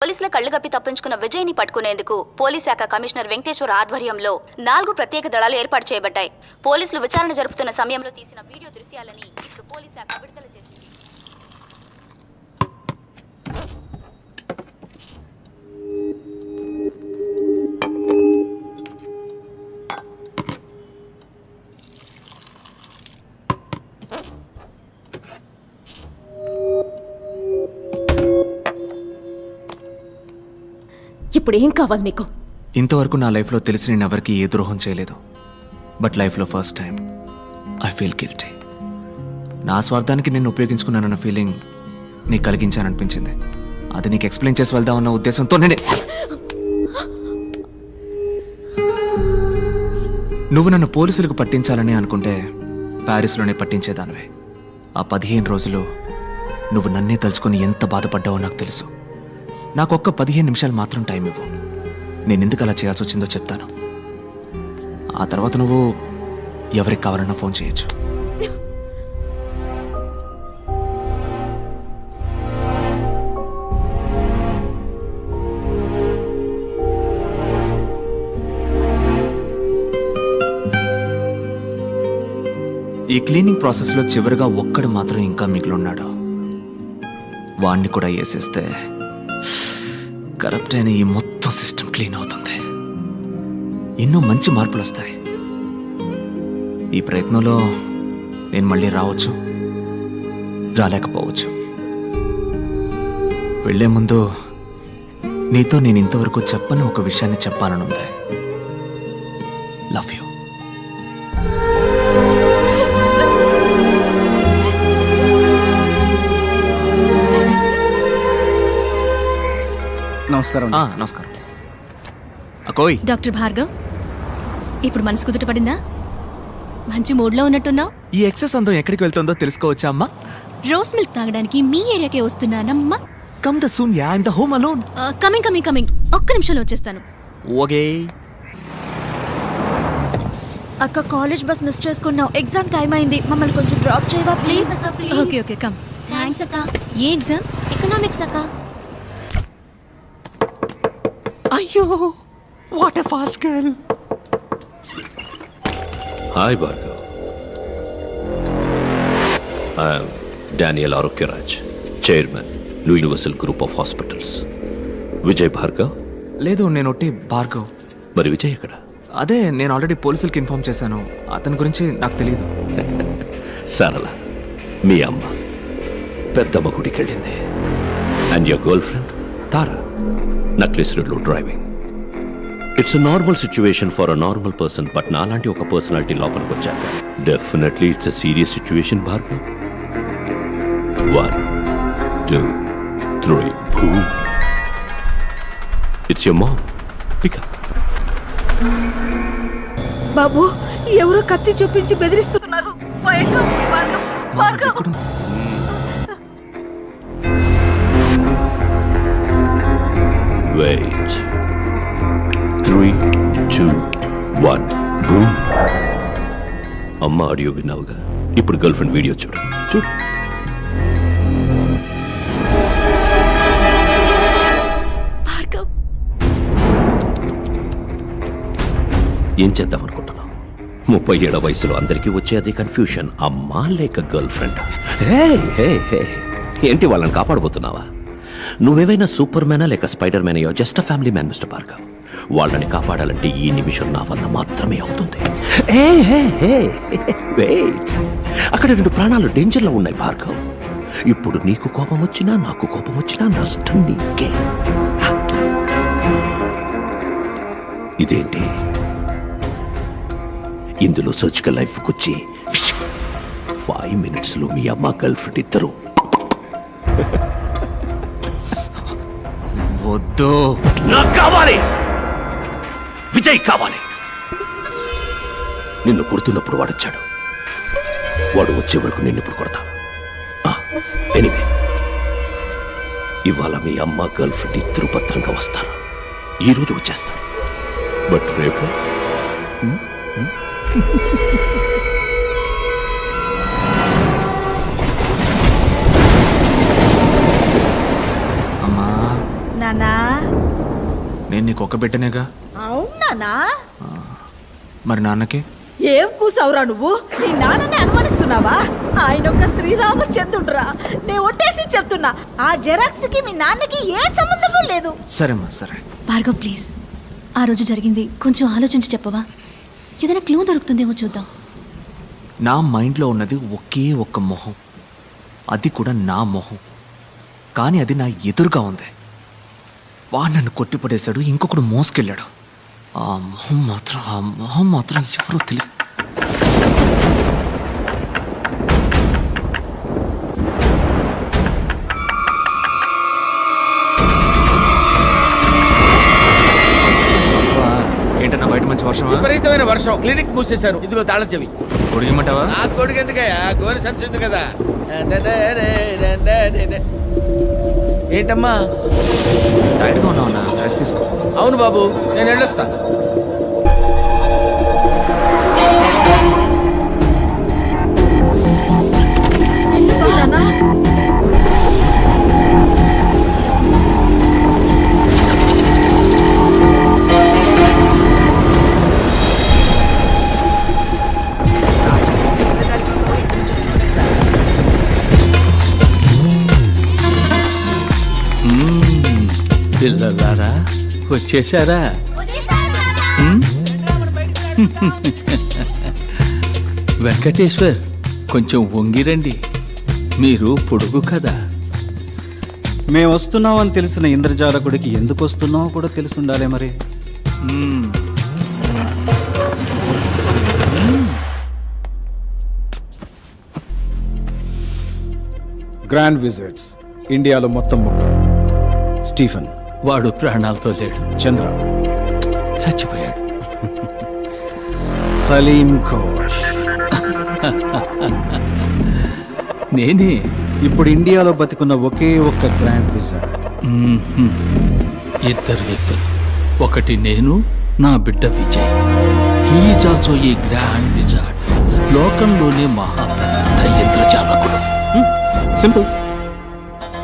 పోలీసుల కళ్లుగప్పి తప్పించుకున్న విజయ్ని పట్టుకునేందుకు పోలీస్ శాఖ కమిషనర్ వెంకటేశ్వర ఆధ్వర్యంలో 4 ప్రత్యేక దళాలు ఏర్పాటు చేయబడ్డాయి. పోలీసులు విచారణ జరుపుతున్న సమయంలో తీసిన వీడియో దృశ్యాలని ఇప్పుడు పోలీస్ శాఖ విడుదల చేసింది. ఇప్పుడు ఏం కావాలి నీకు? ఇంతవరకు నా లైఫ్లో తెలిసి నేను ఎవరికి ఏ ద్రోహం చేయలేదు. బట్ లైఫ్లో first time I feel guilty. నా స్వార్థానికి నేను ఉపయోగించుకున్నానన్న ఫీలింగ్ నీకు కలిగించాననిపించింది. అది నీకు ఎక్స్ప్లెయిన్ చేసి వెళ్దామన్న ఉద్దేశంతో నువ్వు నన్ను పోలీసులకు పట్టించాలని అనుకుంటే ప్యారిస్లోనే పట్టించేదానివే. ఆ 15 రోజులు నువ్వు నన్నే తలుచుకొని ఎంత బాధపడ్డావో నాకు తెలుసు. నాకు ఒక్క 15 నిమిషాలు మాత్రం టైం ఇవ్వు. నేను ఎందుకు అలా చేయాల్సి వచ్చిందో చెప్తాను. ఆ తర్వాత నువ్వు ఎవరికి కావాలన్నా ఫోన్ చేయొచ్చు. ఈ క్లీనింగ్ ప్రాసెస్లో చివరిగా ఒక్కడు మాత్రం ఇంకా మిగిలిన్నాడు. వాణ్ణి కూడా వేసేస్తే కరప్ట్ అయిన ఈ మొత్తం సిస్టమ్ క్లీన్ అవుతుంది. ఎన్నో మంచి మార్పులు వస్తాయి. ఈ ప్రయత్నంలో నేను మళ్ళీ రావచ్చు, రాలేకపోవచ్చు. వెళ్లే ముందు నీతో నేను ఇంతవరకు చెప్పని ఒక విషయాన్ని చెప్పాలనుంది. Love you. నమస్కారం. నమస్కారం. అకోయ్. డాక్టర్ భార్గవ్, ఇప్పుడు మనసు కుదుటపడిందా? మంచి మూడ్లో ఉన్నట్టున్నావు. ఈ ఎక్సెస్ అందం ఎక్కడికి వెళ్తుందో తెలుసుకోవచ్చా అమ్మా? రోస్ మిల్క్ తాగడానికి మీ ఏరియాకే వస్తున్నానమ్మా. Come the soon ya, I am the home alone. Coming. ఒక్క నిమిషంలో వచ్చేస్తాను. ఓకే. అక్క, కాలేజ్ బస్ మిస్ చేసుకున్నావు. ఎగ్జామ్ టైం అయింది. మమ్మల్ని కొంచెం డ్రాప్ చేయవా ప్లీజ్? అక్క ప్లీజ్. Okay come. థాంక్స్ అక్క. ఏ ఎగ్జామ్? ఎకనామిక్స్ అక్క. అయ్యో, what a fast girl. Hi, Bhargav. I am Daniel Arokyaraj, Chairman, Universal Group of Hospitals. Vijay Bhargav? లేదు, నేను ఒట్టి భార్గవ్. మరి విజయ్ ఎక్కడ? అదే, నేను ఆల్రెడీ పోలీసులకి ఇన్ఫార్మ్ చేశాను. అతని గురించి నాకు తెలియదు. సరళ, మీ అమ్మ పెద్దమ్మ గుడికి వెళ్ళింది. And your girlfriend Tara Necklace రోడ్లో driving. It's a normal situation for a normal person. But నాలాంటి ఒక పర్సనాలిటీ లోపలికి వచ్చాక definitely it's a serious situation. Bhargav, 1 2 3 boom. It's your mom. Pick up. బాబు, ఎవరో కత్తి చూపించి బెదిరిస్తున్నారు. భార్గవ్. Wait. 3 2 1 boom. అమ్మ ఆడియో విన్నావుగా, ఇప్పుడు గర్ల్ ఫ్రెండ్ వీడియో చూడు. భార్గవ్, ఏం చేద్దాం అనుకుంటున్నావు? 37 వయసులో అందరికీ వచ్చే అదే కన్ఫ్యూషన్. అమ్మా లేక గర్ల్ ఫ్రెండ్? ఏంటి వాళ్ళని కాపాడబోతున్నావా? నువ్వేవైనా సూపర్ మ్యానా లేక స్పైడర్ మ్యాన్? యో just a family man mister Bhargav. వాళ్ళని కాపాడాలంటే ఈ నిమిషం నా వల్ల మాత్రమే అవుతుంది. వెయిట్, అక్కడ 2 ప్రాణాలు డేంజర్లో ఉన్నాయి భార్గవ్. ఇప్పుడు నీకు కోపం వచ్చినా నాకు కోపం వచ్చినా నష్టం నీకే. ఇదేంటి? ఇందులో సర్జికల్ లైఫ్ వచ్చి 5 minutesలో మీ అమ్మ గర్ల్ ఫ్రెండ్ ఇద్దరు. వద్దు, నాకు కావాలి, విజయ్ కావాలి. నిన్ను కొడుతున్నప్పుడు వాడొచ్చాడు. వాడు వచ్చే వరకు నిన్ను ఇప్పుడు కొడతా. ఎనీవే, ఇవాళ మీ అమ్మ గర్ల్ ఫ్రెండ్ ఇద్దరు భద్రంగా వస్తారు. ఈరోజు వచ్చేస్తారు. బట్ రేపు అమ్మా. నాన్న, నానా? నేను నీకు ఒక బిడ్డనేగా. అవునానా? మరి నాన్నకి? ఏం కూసావురా నువ్వు? నీ నాన్నని అనుమానిస్తున్నావా? ఆయన ఒక శ్రీరామచంద్రుడురా. నేను ఒట్టేసి చెప్తున్నా, ఆ జెరాక్స్ కి మీ నాన్నకి ఏ సంబంధము లేదు. సరేమ్మా సరే. భార్గవ్ ప్లీజ్, ఆ రోజు జరిగింది కొంచెం ఆలోచించి చెప్పవా? ఏదైనా క్లూ దొరుకుతుందేమో చూద్దాం. నా మైండ్లో ఉన్నది ఒకే ఒక్క మొహం, అది కూడా నా మొహం. కానీ అది నా ఎదురుగా ఉంది. వాడు నన్ను కొట్టిపడేశాడు, ఇంకొకడు మోసుకెళ్ళాడు. ఆ మొహం మాత్రం ఎవరో తెలుసు. ఏంటన్నా బయట మంచి వర్షం? విపరీతమైన వర్షం. క్లినిక్ మూసేశారు. ఇదిగో తాళం చెవి. కొడిగమంటావా? నా కొడుకు ఎందుకయ్యా? గోరి సంచుంది కదా. ఏంటమ్మా టైర్డ్గా ఉన్నావున్నా, రెస్ట్ తీసుకో. అవును బాబు, నేను వెళ్ళొస్తా. పిల్లలారా వచ్చేసారా? వెంకటేశ్వర్, కొంచెం వంగిరండి, మీరు పొడుగు కదా. మేము వస్తున్నామని తెలిసిన ఇంద్రజాలకుడికి ఎందుకు వస్తున్నామో కూడా తెలిసి ఉండాలి మరి. గ్రాండ్ విజిట్స్ ఇండియాలో మొత్తం ముగ్గురు. స్టీఫెన్, వాడు ప్రాణాలతో లేడు. చంద్ర చచ్చిపోయాడు. సలీం ఘోష్ నేనే ఇప్పుడు ఇండియాలో బతికున్న ఒకే ఒక్క గ్రాండ్ విజిట్. ఇద్దరు వ్యక్తులు, ఒకటి నేను, నా బిడ్డ Vijay. He is also a grand wizard. లోకంలోనే మహా పెద్ద ఇంద్రజాలకుడు. సింపుల్.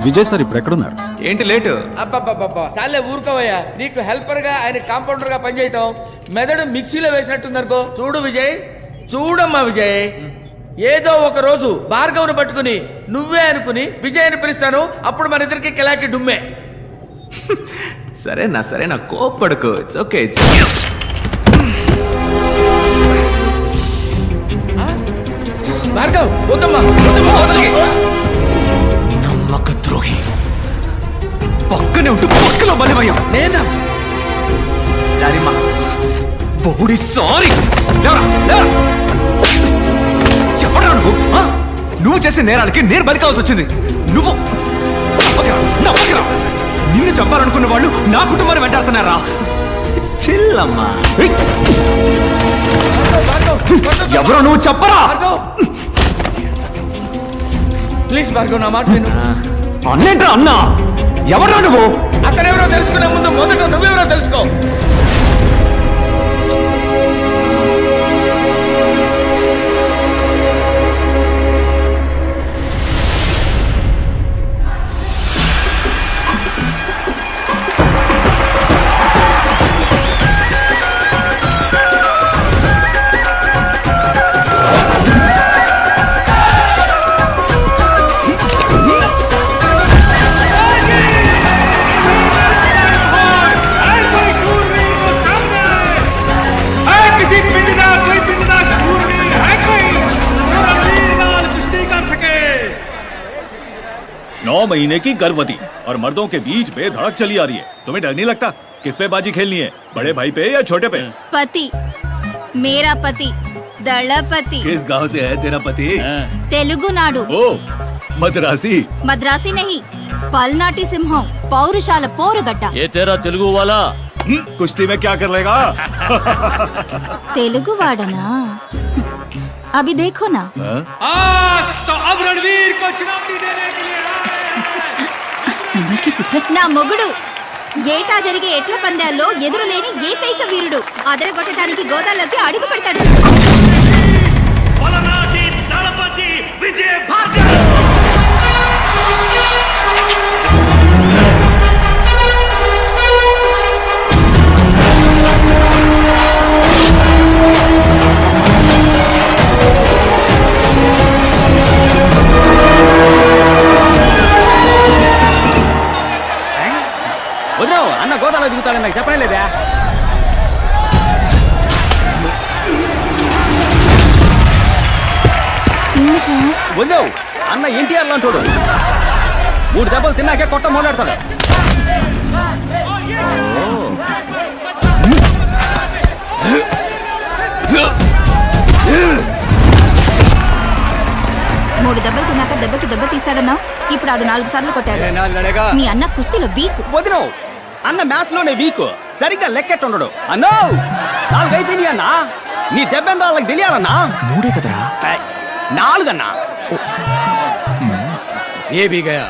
విజయ్ సార్ ఇప్పుడు ఎక్కడున్నారు? ఏంటి లేటు? అబ్బబ్బబ్బబ్బా, చాలే ఊరుకోవయ్యా. నీకు హెల్పర్ గా, ఆయన కాంపౌండర్ గా పనిచేయటం మెదడు మిక్సీలో వేసినట్టుందనుకో. చూడు విజయ్, చూడమ్మా విజయ్, ఏదో ఒక రోజు భార్గవ్ను పట్టుకుని నువ్వే అనుకుని విజయ్ని పిలుస్తాను. అప్పుడు మన ఇద్దరికి కిలాకి డుమ్మే. సరేనా కోప్పడుకో. It's okay. భార్గవ్ వద్దమ్మా, వదలకి. నమ్మక ద్రోహి, పక్కనే ఉంటూ పక్కలో బలివయ్యా. నేనా? సరేమా బోడి సారీ. చెప్పరా నువ్వు చేసే నేరాలకి నేను బలి కావాల్సి వచ్చింది. నువ్వు నిన్ను చంపాలనుకున్న వాళ్ళు నా కుటుంబాన్ని వెంటాడుతున్నారా? చిల్లమ్మా. ఎవరో నువ్వు చెప్పరా? ప్లీజ్ భార్గవ్, నా మాట విను. అన్నేంట్రా అన్నా? ఎవరా నువ్వు? అతనెవరో తెలుసుకునే ముందు మొదట నువ్వెవరో తెలుసుకో. महीने की गर्भवती और मर्दों के बीच बेधड़क चली आ रही है. तुम्हें डर नहीं लगता? किस पे बाजी खेलनी है, बड़े भाई पे या छोटे पे? पति, मेरा पति दलपति. किस गांव से है तेरा पति? तेलुगु नाडु. ओ मद्रासी? मद्रासी नहीं, पलनाटी सिंहम, पौरुषाला पोरुगड्ड. ये तेरा तेलुगु वाला कुश्ती में क्या कर लेगा? तेलुगु वाडना? अभी देखो ना. तो अब रणवीर को चुनौती देने के लिए నా మొగుడు ఏటా జరిగే ఎట్ల పందాల్లో ఎదురులేని ఏకైక వీరుడు. అదరగొట్టడానికి గోదాలోకి అడుగు పెడతాడు. దళపతి విజయ్ భార్గవ్. వదిలేవు అన్న గోదాలో దిగుతాడని నాకు చెప్పనే లేదా? వదిలేవు అన్న ఎన్టీఆర్ లాంటోడు 3 దెబ్బలు తిన్నాకే కొట్ట మొదలెడతాడు. మూడు దెబ్బలు తిన్నాక దెబ్బకి దెబ్బ తీస్తాడన్నా. ఇప్పుడు అది 4 సార్లు కొట్టాడు. మీ అన్న కుస్తీలో వీక్. వదిలేవు అన్న మ్యాథ్స్ లోనే వీక్, సరిగ్గా లెక్కెట్టుండడు. అన్నో 4 అయిపోయినాయి అన్నా. నీ దెబ్బెందో వాళ్ళకి తెలియాలన్నా. 3 కదరా? 4 అన్నా. ఏ भी गया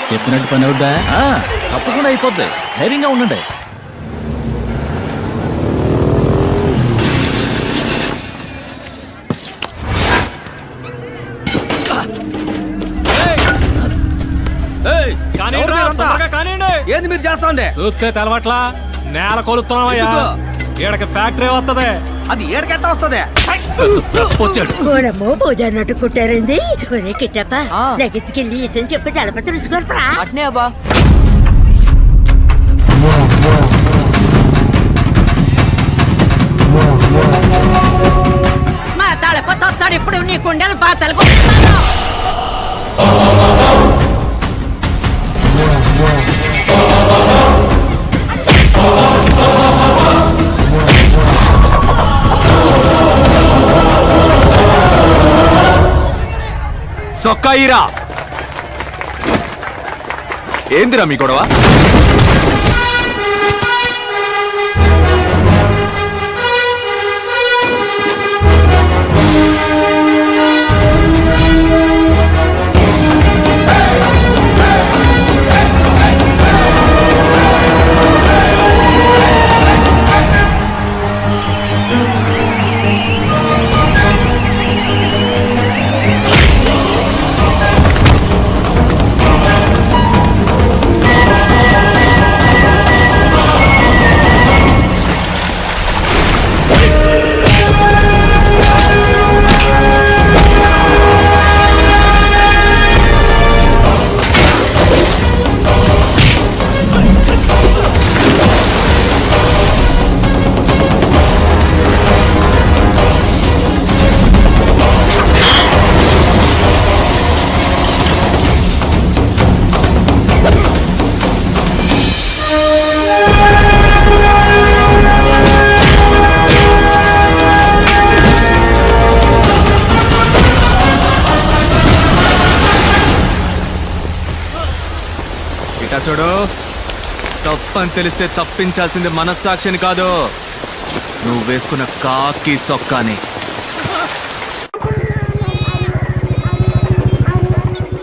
చెప్పినట్టు పని అవుద్దా? తప్పకుండా అయిపోద్ది, ధైర్యంగా ఉండండి. ఏంది మీరు చేస్తా ఉండే? చూస్తే తెలవట్లా, నేల కొలుస్తున్నావయ్యా. ఈడకి ఫ్యాక్టరీ వస్తుంది. అది ఏడకెట్ట వస్తుంది? వచ్చాడు గోడమో పూజన్నట్టు కుట్టారండి. ఒరే కిట్టప్ప లగెత్తుకెళ్ళి ఈసని చెప్పి దళపతి రుచుకోరా. అట్నే అబ్బా. మా దళపతి వస్తాడు ఇప్పుడు. నీ కుండలు పాతలు సొక్కాయిరా. ఏందిరా మీ గొడవ? చూడు, తప్పని తెలిస్తే తప్పించాల్సింది మనస్సాక్షిని కాదు, నువ్వు వేసుకున్న కాకి సొక్కాని.